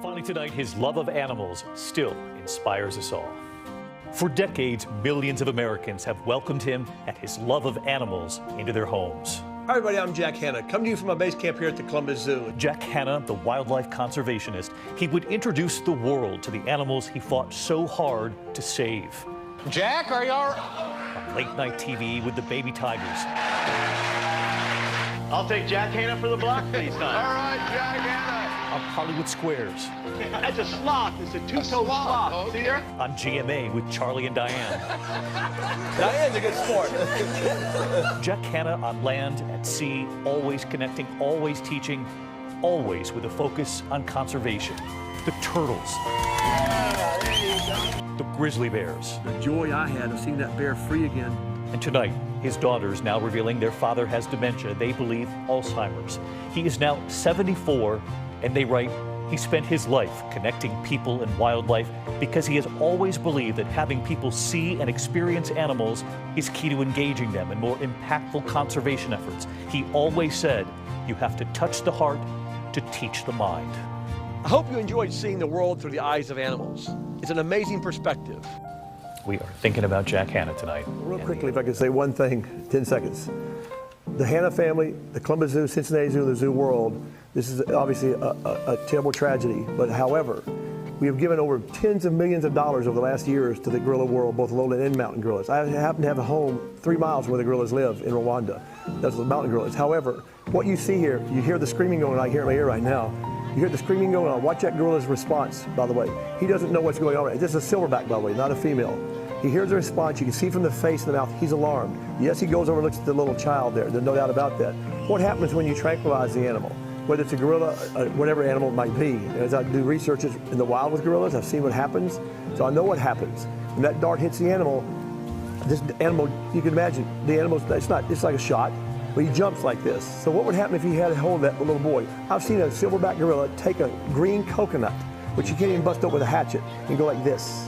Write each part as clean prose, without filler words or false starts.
Finally tonight, his love of animals still inspires us all. For decades, millions of Americans have welcomed him and his love of animals into their homes. Hi everybody, I'm Jack Hanna, coming to you from my base camp here at the Columbus Zoo. Jack Hanna, the wildlife conservationist, he would introduce the world to the animals he fought so hard to save. Jack, are you all right? On late-night TV with the baby tigers. I'll take Jack Hanna for the block this time. All right, Jack Hanna. On Hollywood squares. That's a sloth. It's a two-toed sloth. Okay. See there? On GMA with Charlie and Diane. Diane's a good sport. Jack Hanna on land, at sea, always connecting, always teaching, always with a focus on conservation. The turtles. Yeah, there you go. The grizzly bears. The joy I had of seeing that bear free again. And tonight, his daughters now revealing their father has dementia, they believe Alzheimer's. He is now 74, and they write, he spent his life connecting people and wildlife because he has always believed that having people see and experience animals is key to engaging them in more impactful conservation efforts. He always said, you have to touch the heart to teach the mind. I hope you enjoyed seeing the world through the eyes of animals. It's an amazing perspective. We are thinking about Jack Hanna tonight. Real quickly, if I could say one thing, 10 seconds. The Hanna family, the Columbus Zoo, Cincinnati Zoo, and the zoo world, this is obviously a terrible tragedy, but however, we have given over tens of millions of dollars over the last years to the gorilla world, both lowland and mountain gorillas. I happen to have a home 3 miles from where the gorillas live in Rwanda. That's the mountain gorillas. However, what you see here, you hear the screaming going on, I hear it in my ear right now. You hear the screaming going on. Watch that gorilla's response, by the way. He doesn't know what's going on right. This is a silverback, by the way, not a female. He hears the response. You can see from the face and the mouth, he's alarmed. Yes, he goes over and looks at the little child there. There's no doubt about that. What happens when you tranquilize the animal? Whether it's a gorilla, whatever animal it might be. As I do research in the wild with gorillas, I've seen what happens. So I know what happens. When that dart hits the animal, this animal, you can imagine, the animal, it's like a shot, but he jumps like this. So what would happen if he had a hold of that little boy? I've seen a silverback gorilla take a green coconut, which you can't even bust up with a hatchet, and go like this.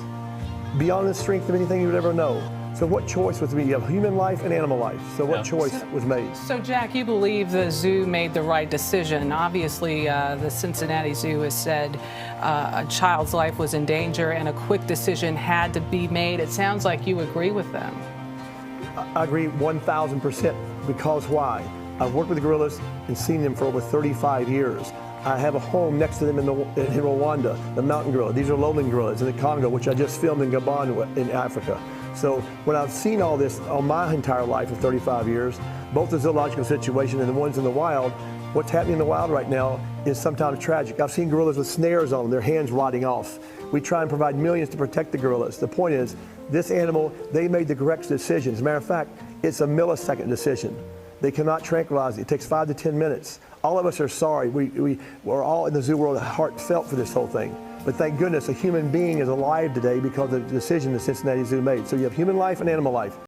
Beyond the strength of anything you would ever know. So what choice was made? You have human life and animal life. So what choice was made? So Jack, you believe the zoo made the right decision. Obviously, the Cincinnati Zoo has said a child's life was in danger and a quick decision had to be made. It sounds like you agree with them. I agree 1,000%. Because why? I've worked with gorillas and seen them for over 35 years. I have a home next to them in Rwanda, the mountain gorilla. These are lowland gorillas in the Congo, which I just filmed in Gabon in Africa. So when I've seen all this on my entire life of 35 years, both the zoological situation and the ones in the wild, what's happening in the wild right now is sometimes tragic. I've seen gorillas with snares on them, their hands rotting off. We try and provide millions to protect the gorillas. The point is, this animal, they made the correct decision. As a matter of fact, it's a millisecond decision. They cannot tranquilize it. It takes 5 to 10 minutes. All of us are sorry. We're all in the zoo world heartfelt for this whole thing. But thank goodness a human being is alive today because of the decision the Cincinnati Zoo made. So you have human life and animal life.